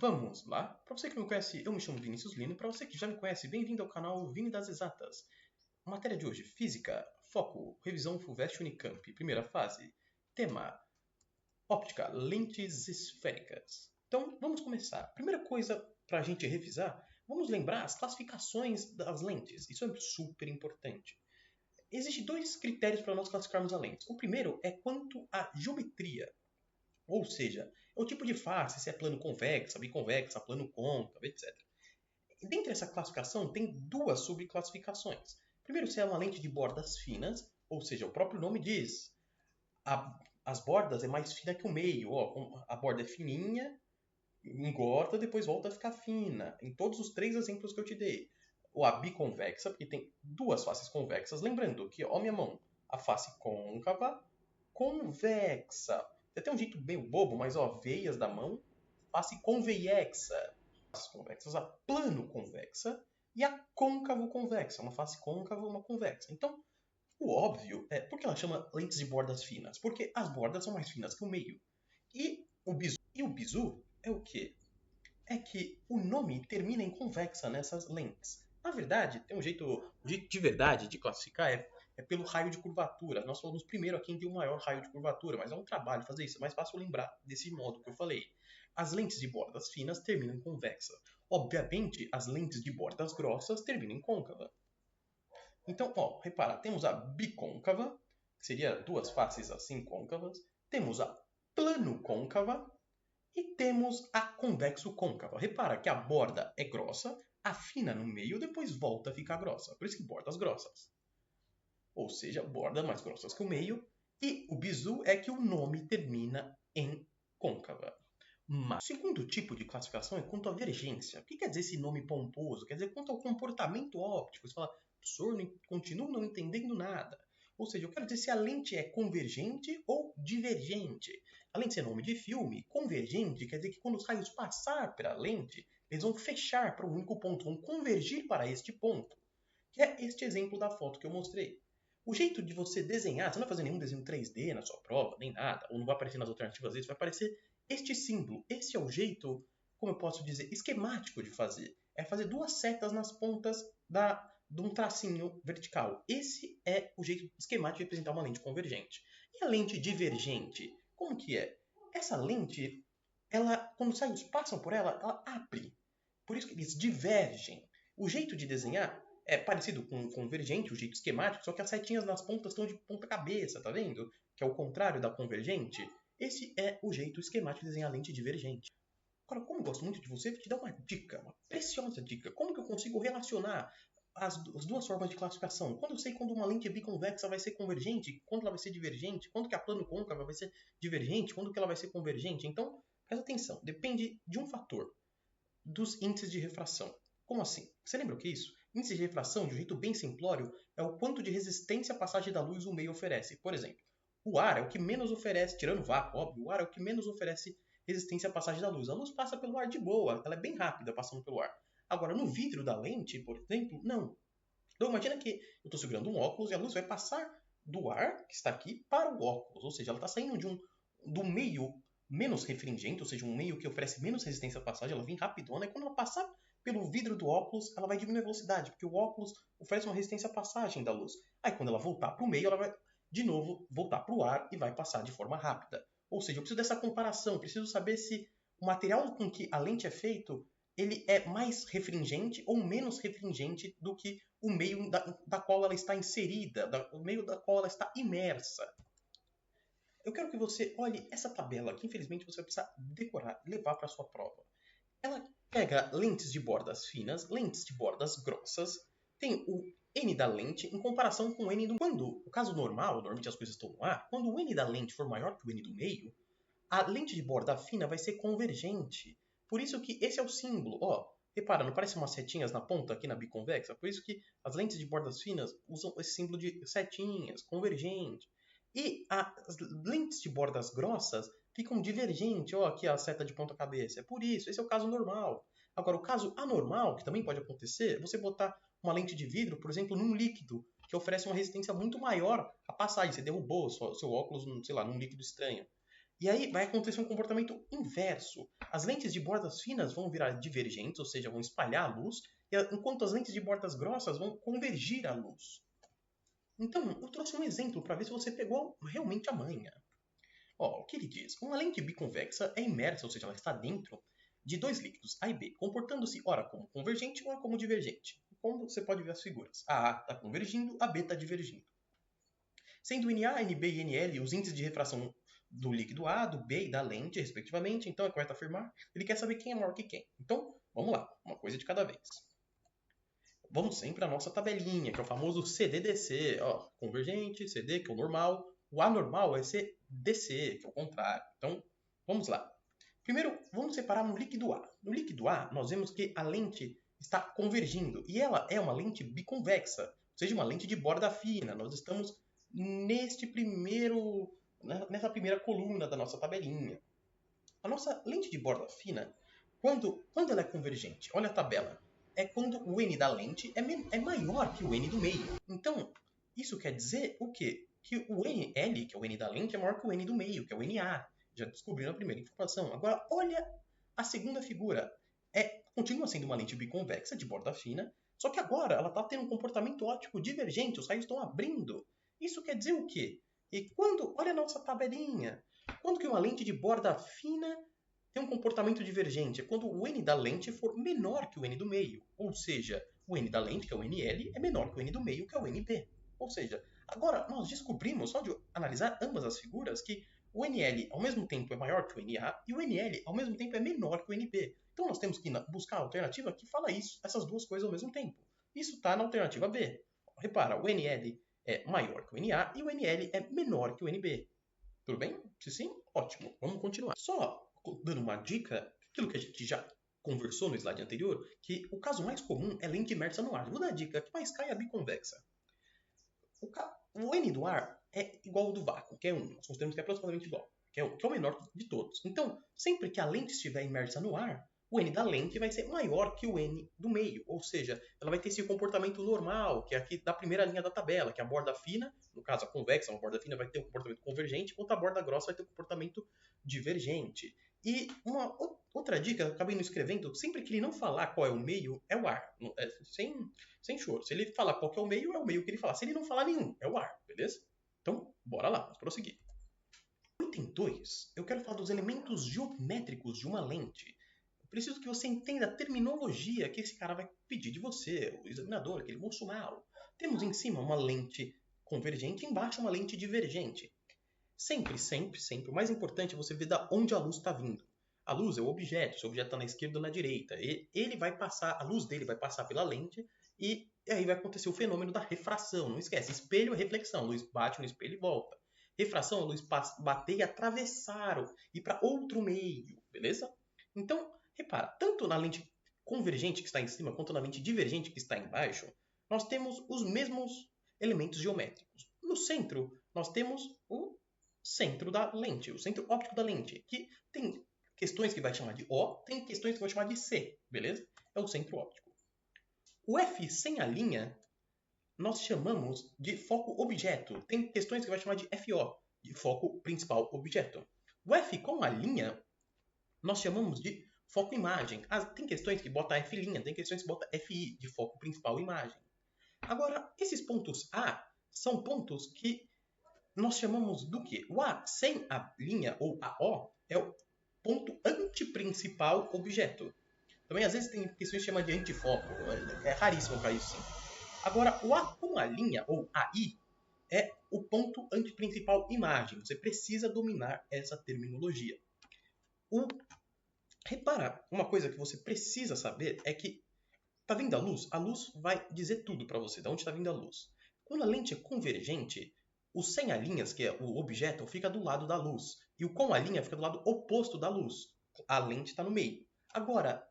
Vamos lá? Para você que não me conhece, eu me chamo Vinícius Lino. Para você que já me conhece, bem-vindo ao canal Vini das Exatas. Matéria de hoje, Física. Foco, revisão FUVEST Unicamp. Primeira fase. Tema, óptica, lentes esféricas. Então, vamos começar. Primeira coisa para a gente revisar, vamos lembrar as classificações das lentes. Isso é super importante. Existem dois critérios para nós classificarmos a lente. O primeiro é quanto à geometria. Ou seja, é o tipo de face, se é plano convexa, biconvexa, plano côncavo, etc. E dentre essa classificação tem duas subclassificações. Primeiro, se é uma lente de bordas finas, ou seja, o próprio nome diz, as bordas é mais fina que o meio. Ó, a borda é fininha, engorda, depois volta a ficar fina. Em todos os três exemplos que eu te dei. Ou a biconvexa, porque tem duas faces convexas. Lembrando que, ó, minha mão, a face côncava, convexa. Tem um jeito meio bobo, mas ó, veias da mão, face convexa. Faces convexas, a plano convexa e a côncavo convexa. Uma face côncava e uma convexa. Então, o óbvio é, por que ela chama lentes de bordas finas? Porque as bordas são mais finas que o meio. E o bizu é o quê? É que o nome termina em convexa nessas lentes. Na verdade, tem um jeito, o jeito de verdade de classificar é pelo raio de curvatura. Nós falamos primeiro a quem tem o maior raio de curvatura, mas é um trabalho fazer isso. É mais fácil lembrar desse modo que eu falei. As lentes de bordas finas terminam em convexa. Obviamente, as lentes de bordas grossas terminam em côncava. Então, ó, repara, temos a bicôncava, que seria duas faces assim côncavas. Temos a plano côncava, e temos a convexo côncava. Repara que a borda é grossa, afina no meio, depois volta a ficar grossa. Por isso que bordas grossas. Ou seja, bordas mais grossas que o meio. E o bizu é que o nome termina em côncava. Mas o segundo tipo de classificação é quanto à vergência. O que quer dizer esse nome pomposo? Quer dizer quanto ao comportamento óptico. Você fala, professor, continuo não entendendo nada. Ou seja, eu quero dizer se a lente é convergente ou divergente. Além de ser nome de filme, convergente quer dizer que quando os raios passar pela lente, eles vão fechar para um único ponto, vão convergir para este ponto. Que é este exemplo da foto que eu mostrei. O jeito de você desenhar, você não vai fazer nenhum desenho 3D na sua prova, nem nada, ou não vai aparecer nas alternativas, vai aparecer este símbolo. Esse é o jeito, como eu posso dizer, esquemático de fazer. É fazer duas setas nas pontas de um tracinho vertical. Esse é o jeito esquemático de representar uma lente convergente. E a lente divergente? Como que é? Essa lente, ela, quando os raios passam por ela, ela abre. Por isso que eles divergem. O jeito de desenhar é parecido com o convergente, o jeito esquemático, só que as setinhas nas pontas estão de ponta cabeça, tá vendo? Que é o contrário da convergente. Esse é o jeito esquemático de desenhar a lente divergente. Agora, como eu gosto muito de você, vou te dar uma dica, uma preciosa dica. Como que eu consigo relacionar as duas formas de classificação? Quando eu sei quando uma lente é biconvexa vai ser convergente, quando ela vai ser divergente, quando que a plano côncava vai ser divergente, quando que ela vai ser convergente. Então, presta atenção, depende de um fator, dos índices de refração. Como assim? Você lembra o que é isso? Índice de refração, de um jeito bem simplório, é o quanto de resistência à passagem da luz o meio oferece. Por exemplo, o ar é o que menos oferece, tirando o vácuo, óbvio, o ar é o que menos oferece resistência à passagem da luz. A luz passa pelo ar de boa, ela é bem rápida passando pelo ar. Agora, no vidro da lente, por exemplo, não. Então, imagina que eu estou segurando um óculos e a luz vai passar do ar que está aqui para o óculos. Ou seja, ela está saindo do meio menos refringente, ou seja, um meio que oferece menos resistência à passagem, ela vem rapidona, e quando ela passar pelo vidro do óculos, ela vai diminuir a velocidade, porque o óculos oferece uma resistência à passagem da luz. Aí, quando ela voltar para o meio, ela vai, de novo, voltar para o ar e vai passar de forma rápida. Ou seja, eu preciso dessa comparação, eu preciso saber se o material com que a lente é feito, ele é mais refringente ou menos refringente do que o meio da qual ela está inserida, o meio da qual ela está imersa. Eu quero que você olhe essa tabela, que infelizmente você vai precisar decorar, levar para a sua prova. Ela pega lentes de bordas finas, lentes de bordas grossas, tem o N da lente em comparação com o N do... Quando, o caso normal, normalmente as coisas estão no ar, quando o N da lente for maior que o N do meio, a lente de borda fina vai ser convergente. Por isso que esse é o símbolo. Ó, repara, não parece umas setinhas na ponta aqui na biconvexa? Por isso que as lentes de bordas finas usam esse símbolo de setinhas, convergente. E as lentes de bordas grossas ficam divergentes. Ó, aqui a seta de ponta cabeça. É por isso, esse é o caso normal. Agora, o caso anormal, que também pode acontecer, é você botar uma lente de vidro, por exemplo, num líquido, que oferece uma resistência muito maior à passagem. Você derrubou seu óculos, sei lá, num líquido estranho. E aí vai acontecer um comportamento inverso. As lentes de bordas finas vão virar divergentes, ou seja, vão espalhar a luz, enquanto as lentes de bordas grossas vão convergir a luz. Então, eu trouxe um exemplo para ver se você pegou realmente a manha. Ó, o que ele diz? Uma lente biconvexa é imersa, ou seja, ela está dentro de dois líquidos, A e B, comportando-se ora como convergente, ora como divergente. Como você pode ver as figuras. A está convergindo, a B está divergindo. Sendo NA, NB e NL os índices de refração do líquido A, do B e da lente, respectivamente, então é correto afirmar. Ele quer saber quem é maior que quem. Então, vamos lá, uma coisa de cada vez. Vamos sempre à nossa tabelinha, que é o famoso CDDC. Ó, convergente, CD, que é o normal. O anormal é CDC, que é o contrário. Então, vamos lá. Primeiro, vamos separar no líquido A. No líquido A, nós vemos que a lente está convergindo. E ela é uma lente biconvexa, ou seja, uma lente de borda fina. Nós estamos nessa primeira coluna da nossa tabelinha. A nossa lente de borda fina, quando ela é convergente, olha a tabela, é quando o N da lente é maior que o N do meio. Então, isso quer dizer o quê? Que o NL, que é o N da lente, é maior que o N do meio, que é o NA. Já descobriram a primeira informação. Agora, olha a segunda figura. Continua sendo uma lente biconvexa de borda fina, só que agora ela está tendo um comportamento óptico divergente, os raios estão abrindo. Isso quer dizer o quê? E olha a nossa tabelinha. Quando que uma lente de borda fina tem um comportamento divergente? É quando o N da lente for menor que o N do meio. Ou seja, o N da lente, que é o NL, é menor que o N do meio, que é o NB. Ou seja, agora nós descobrimos, só de analisar ambas as figuras, que o NL ao mesmo tempo é maior que o NA e o NL ao mesmo tempo é menor que o NB. Então nós temos que buscar a alternativa que fala isso, essas duas coisas ao mesmo tempo. Isso está na alternativa B. Repara, o NL é maior que o NA e o NL é menor que o NB. Tudo bem? Se sim, ótimo. Vamos continuar. Só dando uma dica, aquilo que a gente já conversou no slide anterior, que o caso mais comum é lente imersa no ar. Vou dar a dica, que mais cai é a biconvexa. O N do ar é igual ao do vácuo, que é 1. Nós consideramos que é aproximadamente igual, que é o menor de todos. Então, sempre que a lente estiver imersa no ar, o N da lente vai ser maior que o N do meio. Ou seja, ela vai ter esse comportamento normal, que é aqui da primeira linha da tabela, que é a borda fina, no caso a convexa, uma borda fina vai ter um comportamento convergente, enquanto a borda grossa vai ter um comportamento divergente. E uma outra dica, eu acabei não escrevendo, sempre que ele não falar qual é o meio, é o ar. Sem choro. Se ele falar qual que é o meio que ele falar. Se ele não falar nenhum, é o ar, beleza? Então, bora lá, vamos prosseguir. No item 2, eu quero falar dos elementos geométricos de uma lente. Eu preciso que você entenda a terminologia que esse cara vai pedir de você, o examinador, aquele moço mal. Temos em cima uma lente convergente, embaixo uma lente divergente. Sempre, o mais importante é você ver da onde a luz está vindo. A luz é o objeto, se o objeto está na esquerda ou na direita. Ele vai passar, a luz dele vai passar pela lente e aí vai acontecer o fenômeno da refração. Não esquece, espelho é reflexão, a luz bate no espelho e volta. Refração, a luz bater e atravessar e para outro meio, beleza? Então, repara, tanto na lente convergente que está em cima quanto na lente divergente que está embaixo, nós temos os mesmos elementos geométricos. No centro, nós temos o centro da lente, o centro óptico da lente, que tem questões que vai chamar de O, tem questões que vai chamar de C, beleza? É o centro óptico. O F sem a linha, nós chamamos de foco objeto. Tem questões que vai chamar de FO, de foco principal objeto. O F com a linha, nós chamamos de foco imagem. Tem questões que bota F', tem questões que bota FI, de foco principal imagem. Agora, esses pontos A são pontos que nós chamamos do quê? O A sem a linha ou a O é o ponto antiprincipal objeto. Também às vezes tem questões que chamam de antifoco. É raríssimo para isso sim. Agora, o A com a linha ou AI é o ponto antiprincipal imagem. Você precisa dominar essa terminologia. Repara, uma coisa que você precisa saber é que tá vindo a luz? A luz vai dizer tudo para você, de onde está vindo a luz. Quando a lente é convergente, o sem a linhas, que é o objeto, fica do lado da luz. E o com a linha fica do lado oposto da luz. A lente está no meio. Agora,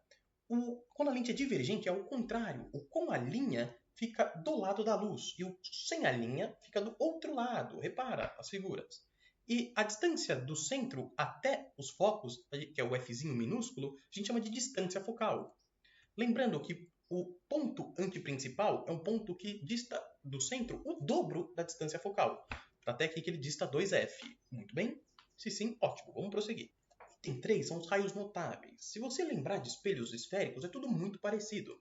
quando a lente é divergente, é o contrário. O com a linha fica do lado da luz. E o sem a linha fica do outro lado. Repara as figuras. E a distância do centro até os focos, que é o Fzinho minúsculo, a gente chama de distância focal. Lembrando que o ponto antiprincipal é um ponto que dista do centro o dobro da distância focal. Até aqui que ele dista 2F. Muito bem? Se sim, ótimo, vamos prosseguir. Item 3 são os raios notáveis. Se você lembrar de espelhos esféricos, é tudo muito parecido.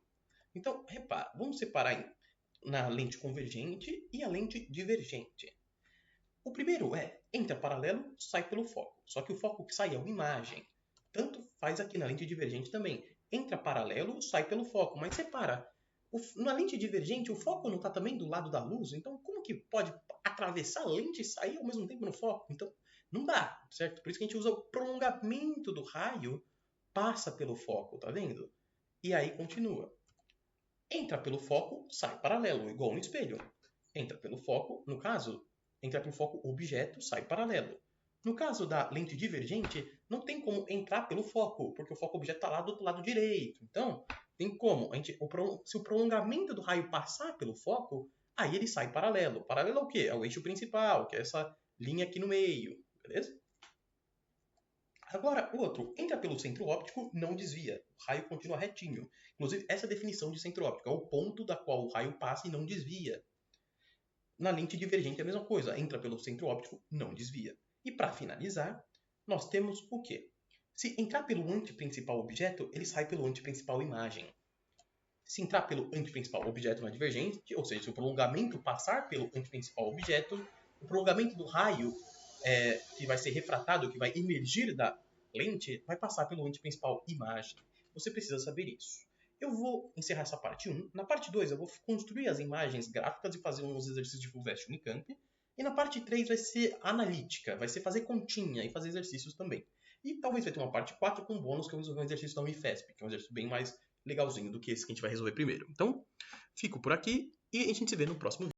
Então, repara, vamos separar na lente convergente e a lente divergente. O primeiro entra paralelo, sai pelo foco. Só que o foco que sai é uma imagem. Tanto faz aqui na lente divergente também. Entra paralelo, sai pelo foco. Mas separa. Na lente divergente, o foco não está também do lado da luz? Então, como que pode atravessar a lente e sair ao mesmo tempo no foco? Então, não dá, certo? Por isso que a gente usa o prolongamento do raio, passa pelo foco, tá vendo? E aí continua. Entra pelo foco, sai paralelo, igual no espelho. Entra pelo foco, no caso, entra pelo foco objeto, sai paralelo. No caso da lente divergente, não tem como entrar pelo foco, porque o foco objeto está lá do outro lado direito. Então, tem como. Se o prolongamento do raio passar pelo foco, aí ele sai paralelo. Paralelo ao quê? Ao eixo principal, que é essa linha aqui no meio. Beleza? Agora, o outro, entra pelo centro óptico, não desvia. O raio continua retinho. Inclusive, essa é a definição de centro óptico. É o ponto da qual o raio passa e não desvia. Na lente divergente é a mesma coisa. Entra pelo centro óptico, não desvia. E para finalizar, nós temos o quê? Se entrar pelo anteprincipal objeto, ele sai pelo anteprincipal imagem. Se entrar pelo anteprincipal objeto na divergente, ou seja, se o prolongamento passar pelo anteprincipal objeto, o prolongamento do raio que vai ser refratado, que vai emergir da lente, vai passar pelo anteprincipal imagem. Você precisa saber isso. Eu vou encerrar essa parte 1. Na parte 2, eu vou construir as imagens gráficas e fazer uns exercícios de FUVEST Unicamp. E na parte 3 vai ser analítica, vai ser fazer continha e fazer exercícios também. E talvez vai ter uma parte 4 com bônus, que eu vou resolver um exercício da Unifesp, que é um exercício bem mais legalzinho do que esse que a gente vai resolver primeiro. Então, fico por aqui e a gente se vê no próximo vídeo.